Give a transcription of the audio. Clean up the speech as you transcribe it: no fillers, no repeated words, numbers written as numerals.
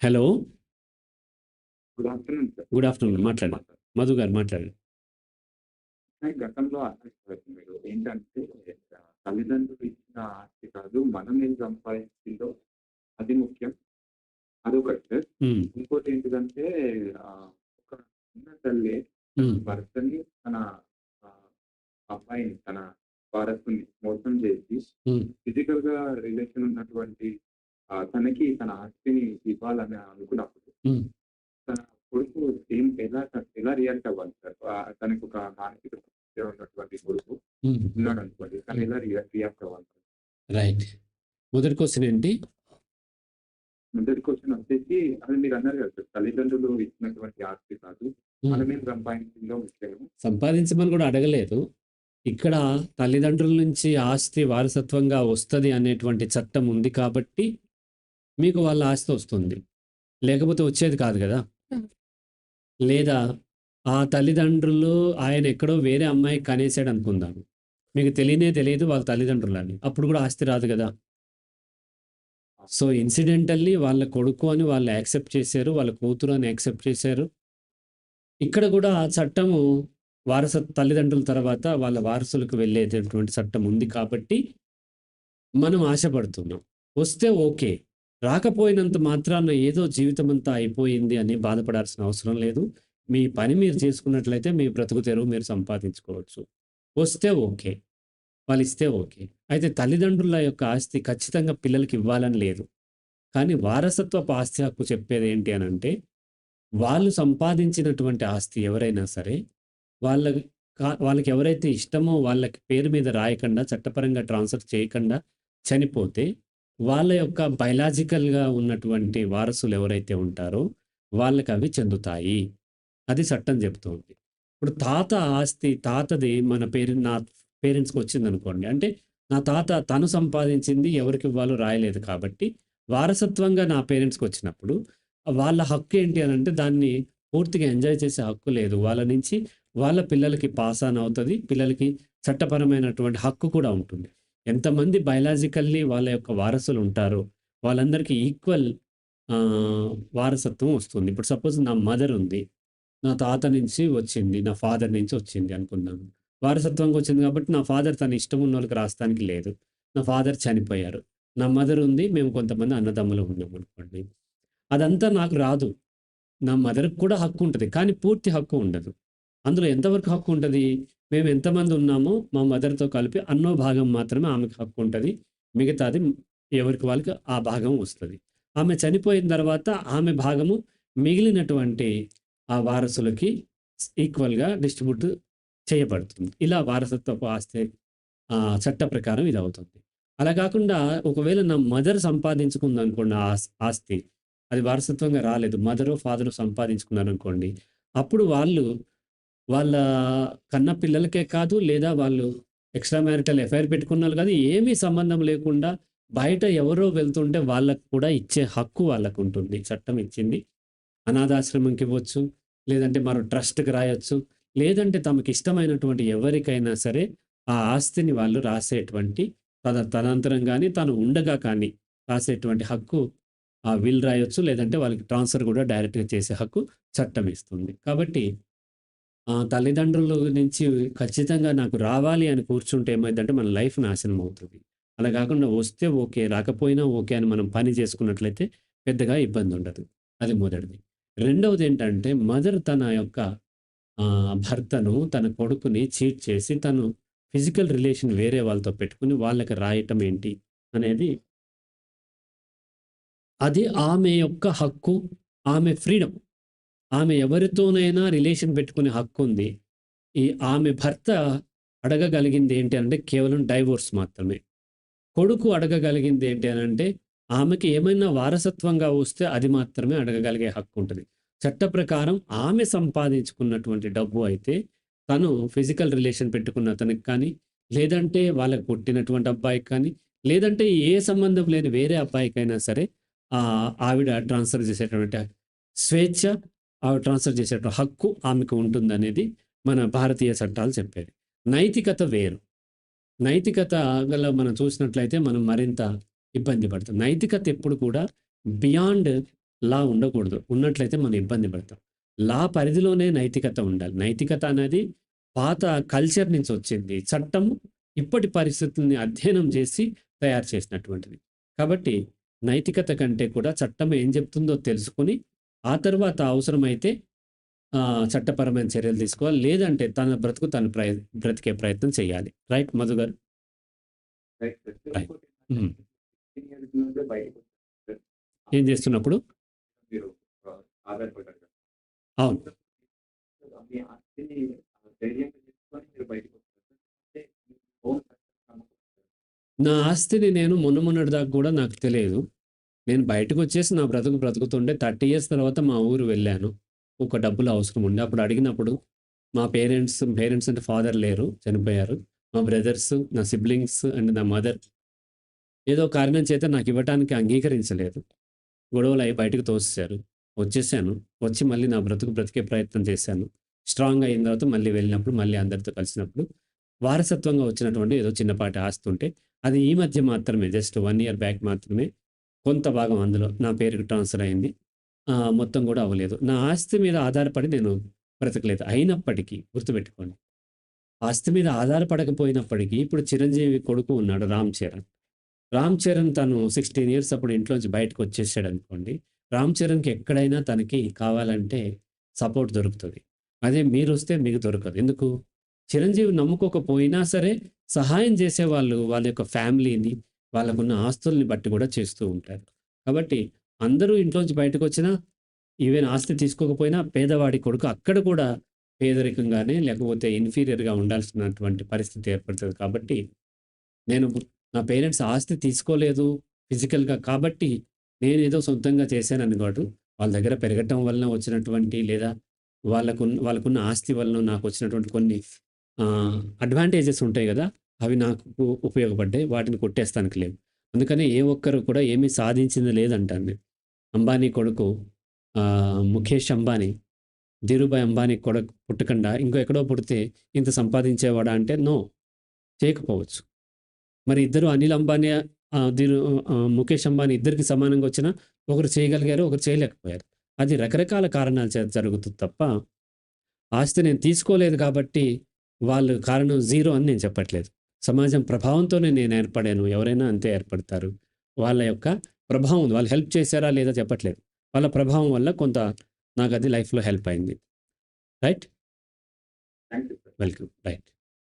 Hello. Good afternoon sir. Good afternoon. నేను మాట్లాడండి. మాట్లాడుతున్నాను. మధు గారు మాట్లాడండి. గతంలో అన్నారు మీరు ఏంటంటే తల్లిదండ్రులు ఇచ్చిన ఆస్తి కాదు, మనం ఏం సంపాదించిందో అది ముఖ్యం. అదొకటి సార్. హ్మ్. ఇంకోటేంటిదంటే ఒక చిన్న తల్లి తన హ్మ్. భర్తని, తన ఆహ్, అబ్బాయిని, తన వారసుని మోసం చేసి హ్మ్. ఫిజికల్‌గా రిలేషన్ ఉన్నటువంటి తనకి తన ఆస్తిని ఇవ్వాలని అనుకున్నప్పుడు హ్మ్. తన కొడుకు ఎలా రియాక్ట్ అవ్వాలి సార్? తనకొక మానసిక సమస్య ఉన్నటువంటి కొడుకు హ్మ్. ఉన్నాడనుకోండి. తను హ్మ్. ఎలా రియాక్ట్ అవ్వాలి సార్? రైట్. మొదటి క్వెషన్ ఏంటి? మొదటి క్వెషన్ వచ్చేసి అదే మీరన్నారు కదా సార్, తల్లిదండ్రులు ఇచ్చినటువంటి ఆస్తి కాదు, హ్మ్. మనమేం సంపాదించిందో ముఖ్యము. సంపాదించమని కూడా అడగలేదు. ఇక్కడ తల్లిదండ్రుల నుంచి ఆస్తి వారసత్వంగా వస్తది అనేటువంటి చట్టం ఉంది కాబట్టి, మీకు వాళ్ళ ఆస్తి వస్తుంది. లేకపోతే వచ్చేది కాదు గదా! లేదా ఆ తల్లిదండ్రులు ఆయన ఎక్కడో వేరే అమ్మాయికి కనేసాడనుకుందాం. మీకు తెలియనే తెలియదు వాళ్ళ తల్లిదండ్రులని. అప్పుడు కూడా ఆస్తి రాదు గదా! సో, ఇన్సిడెంటల్లీ వాళ్ళ కొడుకు అని వాళ్ళు యాక్సెప్ట్ చేశారు. వాళ్ళ కూతురు అని యాక్సెప్ట్ చేశారు. ఇక్కడ గూడా ఆ చట్టము తల్లిదండ్రుల తర్వాత వాళ్ళ వారసులకు వెళ్ళేటటువంటి చట్టం ఉంది కాబట్టి, మనం ఆశపడుతున్నాం. వస్తే ఓకే. రాకపోయినంత మాత్రాన ఏదో జీవితమంతా అయిపోయింది అని బాధపడాల్సిన అవసరం లేదు. మీ పని మీరు చేసుకున్నట్లయితే మీ బ్రతుకు తెరువు మీరు సంపాదించుకోవచ్చు. వస్తే ఓకే. వాళ్ళిస్తే ఓకే. అయితే తల్లిదండ్రుల యొక్క ఆస్తి ఖచ్చితంగా పిల్లలకి ఇవ్వాలని లేదు. కానీ వారసత్వపు ఆస్తి హక్కు చెప్పేదేంటి అనంటే, వాళ్ళు సంపాదించినటువంటి ఆస్తి ఎవరైనా సరే, వాళ్ళకి వాళ్ళకెవరైతే ఇష్టమో వాళ్ళకి పేరు మీద రాయకండా, చట్టపరంగా ట్రాన్స్‌ఫర్ చేయకండా చనిపోతే, వాళ్ళ యొక్క బయలాజికల్‌గా ఉన్నటువంటి వారసులెవరైతే ఉంటారో, వాళ్ళకవి చెందుతాయి. అది చట్టం చెప్తోంది. ఇప్పుడు తాత ఆస్తి తాతది మన నా పేరెంట్స్‌కొచ్చిందనుకోండి. అంటే నా తాత తను సంపాదించింది ఎవరికివ్వాలో రాయలేదు కాబట్టి, వారసత్వంగా నా పేరెంట్స్‌కొచ్చినప్పుడు వాళ్ళ హక్కేంటి అనంటే దాన్ని పూర్తిగా ఎంజాయ్ చేసే హక్కు లేదు. వాళ్ళ నుంచి వాళ్ళ పిల్లలకి పాస్ ఆన్ అవుతది. పిల్లలకి చట్టపరమైనటువంటి హక్కు కూడా ఉంటుంది. ఎంతమంది బయలాజికల్లీ వాళ్ళ యొక్క వారసులుంటారో వాళ్ళందరికీ ఈక్వల్ వారసత్వం వస్తుంది. ఇప్పుడు సపోజ్ నా మదర్ ఉంది. నా తాత నుంచి వచ్చింది. నా ఫాదర్ నుంచి వచ్చింది అనుకుందాం. వారసత్వంగా వచ్చింది కాబట్టి నా ఫాదర్ తన ఇష్టం ఉన్నోళ్ళకి రాస్తానికి లేదు. నా ఫాదర్ చనిపోయారు. నా మదర్ ఉంది. మేము కొంతమంది అన్నదమ్ములం ఉన్నామనుకోండి. అదంతా నాకు రాదు. నా మదర్‌కి కూడా హక్కుంటది. కానీ పూర్తి హక్కు ఉండదు. అందులో ఎంతవరకు హక్కుంటది? మేము ఎంతమంది ఉన్నామో మా మదర్‌తో కలిపి అన్నో భాగం మాత్రమే ఆమెకు హక్కుంటది. మిగతాది ఎవరికి వాళ్ళకి ఆ భాగం వస్తది. ఆమె చనిపోయిన తర్వాత ఆమె భాగము మిగిలినటువంటి ఆ వారసులకి ఈక్వల్‌గా డిస్ట్రిబ్యూట్ చేయబడుతుంది. ఇలా వారసత్వపు ఆస్తి చట్ట ప్రకారం ఇదవుతుంది. అలా కాకుండా ఒకవేళ నా మదర్ సంపాదించుకుందనుకోండి ఆస్తి. అది వారసత్వంగా రాలేదు. మదరో, ఫాదరో సంపాదించుకున్నారనుకోండి. అప్పుడు వాళ్ళు వాళ్ళ కన్న పిల్లలకే కాదు, లేదా వాళ్ళు ఎక్స్‌ట్రా మ్యారిటల్ ఎఫైర్ పెట్టుకున్నోళ్ళు కాదు, ఏమీ సంబంధం లేకుండా బయట ఎవరో వెళ్తుంటే వాళ్ళకి కూడా ఇచ్చే హక్కు వాళ్ళకుంటుంది. చట్టం ఇచ్చింది. అనాథాశ్రమంకివ్వచ్చు, లేదంటే మరో ట్రస్ట్‌కి రాయొచ్చు, లేదంటే తమకిష్టమైనటువంటి ఎవరికైనా సరే ఆ ఆస్తిని వాళ్ళు రాసేటువంటి తదనంతరం గాని, తాను ఉండగా కానీ రాసేటువంటి హక్కు విల్ రాయొచ్చు. లేదంటే వాళ్ళకి ట్రాన్స్‌ఫర్ గూడా డైరెక్ట్‌గా చేసే హక్కు చట్టం ఇస్తుంది. కాబట్టి తల్లిదండ్రుల నుంచి ఖచ్చితంగా నాకు రావాలి అని కూర్చుంటే ఏమైద్దంటే మన లైఫ్ నాశనం అవుతది. అలా గాకుండా వస్తే ఓకే. రాకపోయినా ఓకే అని మనం పని చేసుకున్నట్లయితే పెద్దగా ఇబ్బందుండదు. అది మొదటిది. రెండవదేంటంటే మదర్ తన యొక్క భర్తను, తన కొడుకుని చీట్ చేసి తను ఫిజికల్ రిలేషన్ వేరే వాళ్ళతో పెట్టుకొని వాళ్ళకి రాయటం ఏంటి అనేది అది ఆమె యొక్క హక్కు. ఆమె ఫ్రీడమ్. ఆమె ఎవరితోనైనా రిలేషన్ పెట్టుకునే హక్కుంది. ఈ ఆమె భర్త అడగగలిగింది ఏంటి అంటే కేవలం డైవోర్స్ మాత్రమే. కొడుకు అడగగలిగింది ఏంటి అనంటే ఆమెకి ఏమైనా వారసత్వంగా వస్తే అది మాత్రమే అడగగలిగే హక్కుంటది. చట్ట ప్రకారం ఆమె సంపాదించుకున్నటువంటి డబ్బు అయితే తను ఫిజికల్ రిలేషన్ పెట్టుకున్న అతనికి కానీ, లేదంటే వాళ్ళకి పుట్టినటువంటి అబ్బాయికి కానీ, లేదంటే ఏ సంబంధం లేని వేరే అబ్బాయికైనా సరే ఆవిడ ట్రాన్స్‌ఫర్ చేసేటువంటి స్వేచ్ఛ, ఆవిడ ట్రాన్స్‌ఫర్ చేసేటువంటి హక్కు ఆమెకు ఉంటుందనేది మన భారతీయ చట్టాలు చెప్పేవి. నైతికత వేరు. నైతికత మనం చూసినట్లయితే మనం మరింత ఇబ్బంది పడతాం. నైతికత ఎప్పుడు కూడా బియాండ్ లా ఉండకూడదు. ఉన్నట్లయితే మనం ఇబ్బంది పడతాం. లా పరిధిలోనే నైతికత ఉండాలి. నైతికత అనేది పాత కల్చర్ నుంచి వచ్చింది. చట్టం ఇప్పటి పరిస్థితుల్ని అధ్యయనం చేసి తయారు చేసినటువంటిది. కాబట్టి నైతికత కంటే కూడా చట్టం ఏం చెప్తుందో తెలుసుకొని, ఆ తర్వాత అవసరమైతే చట్టపరమైన చర్యలు తీసుకోవాలి. లేదంటే తన బ్రతుకు తను బ్రతికే ప్రయత్నం చేయాలి. రైట్ మధు గారు? Right sir. So right. ఇంకోటి హ్మ్. ఏంటంటే 16 ఇయర్స్ నుండే బయటకు వచ్చారు సార్. ఏం చేస్తున్నప్పుడు? మీరు ఆధారపడ్డారు కదా! అవును. మీ ఆస్తిని ధైర్యంగా తీసుకొని మీరు బయటకు వచ్చారు సార్. అంటే మీ ఓన్ నా ఆస్తిని నేను మొన్నటి దాకా కూడా నాకు తెలియదు. నేను బయటకొచ్చేసి నా బ్రతుకు బ్రతుకుతుంటే 30 ఇయర్స్ తర్వాత మా ఊరు వెళ్ళాను. ఒక డబ్బులు అవసరం ఉండే. అప్పుడు అడిగినప్పుడు మా పేరెంట్స్ అంటే ఫాదర్ లేరు, చనిపోయారు. మా బ్రదర్స్, నా సిబ్లింగ్స్ అండ్ నా మదర్ ఏదో కారణం చేత నాకివ్వటానికి అంగీకరించలేదు. గొడవలయి బయటకు తోసేశారు. వచ్చేసాను. వచ్చి మళ్ళీ నా బ్రతుకు బ్రతికే ప్రయత్నం చేశాను. స్ట్రాంగ్ అయిన తర్వాత మళ్ళీ వెళ్ళినప్పుడు, మళ్ళీ అందరితో కలిసినప్పుడు వారసత్వంగా వచ్చినటువంటి ఏదో చిన్నపాటి ఆస్తి ఉంటే, అది ఈ మధ్య మాత్రమే జస్ట్ 1 ఇయర్ బ్యాక్ మాత్రమే కొంత భాగం అందులో నా పేరుకి ట్రాన్స్‌ఫర్ అయింది. మొత్తం గూడా అవ్వలేదు. నా ఆస్తి మీద ఆధారపడి నేను బ్రతకలేదు. అయినప్పటికీ గుర్తుపెట్టుకోండి. ఆస్తి మీద ఆధారపడకపోయినప్పటికీ ఇప్పుడు చిరంజీవి కొడుకు ఉన్నాడు 'రామ్ చరణ్'. 'రామ్ చరణ్' తను 16 ఇయర్స్ అప్పుడు ఇంట్లోంచి బయటకొచ్చేసాడనుకోండి. 'రామ్ చరణ్‌కి' ఎక్కడైనా తనకి కావాలంటే సపోర్ట్ దొరుకుతది. అదే మీరొస్తే మీకు దొరకదు. ఎందుకు? చిరంజీవి నమ్ముకోకపోయినా సరే సహాయం చేసేవాళ్ళు వాళ్ళ యొక్క ఫ్యామిలీని, వాళ్ళకున్న ఆస్తుల్ని బట్టి గూడా చేస్తూ ఉంటారు. కాబట్టి అందరూ ఇంట్లోంచి బయటకొచ్చినా ఈవెన్ ఆస్తి తీసుకోకపోయినా పేదవాడి కొడుకు అక్కడ కూడా పేదరికంగానే లేకపోతే ఇన్ఫీరియర్‌గా ఉండాల్సినటువంటి పరిస్థితి ఏర్పడతది. కాబట్టి నేను నా పేరెంట్స్ ఆస్తి తీసుకోలేదు ఫిజికల్‌గా కాబట్టి నేనేదో సొంతంగా చేశానని కాదు. వాళ్ళ దగ్గర పెరగటం వలన వచ్చినటువంటి లేదా వాళ్ళకున్న ఆస్తి వలన నాకొచ్చినటువంటి కొన్ని అడ్వాంటేజెస్ ఉంటాయి గదా! అవి నాకు ఉపయోగపడ్డాయి. వాటిని కొట్టేస్తానికి లేవు. అందుకని ఏ ఒక్కరు కూడా ఏమీ సాధించింది లేదంటాను నేను. అంబానీ కొడుకు ముఖేష్ అంబానీ, ధీరుభాయ్ అంబానీ కొడుకు పుట్టకుండా ఇంకో ఎక్కడో పుడితే ఇంత సంపాదించేవాడా అంటే నో. చేయకపోవచ్చు. మరి ఇద్దరు అనిల్ అంబానీ ముఖేష్ అంబానీ ఇద్దరికి సమానంగా వచ్చినా ఒకరు చేయగలిగారు, ఒకరు చేయలేకపోయారు. అది రకరకాల కారణాల చేత జరుగుతుంది తప్ప, ఆస్తి నేను తీసుకోలేదు కాబట్టి వాళ్ళు కారణం జీరో అని నేను చెప్పట్లేదు. సమాజం ప్రభావంతోనే నేను ఏర్పడాను. ఎవరైనా అంతే ఏర్పడతారు. వాళ్ళ యొక్క ప్రభావం వాళ్ళు హెల్ప్ చేశారా లేదా చెప్పట్లేదు. వాళ్ళ ప్రభావం వల్ల కొంత నాకది లైఫ్‌లో హెల్ప్ అయింది. Right? Thank you sir. Welcome. Right.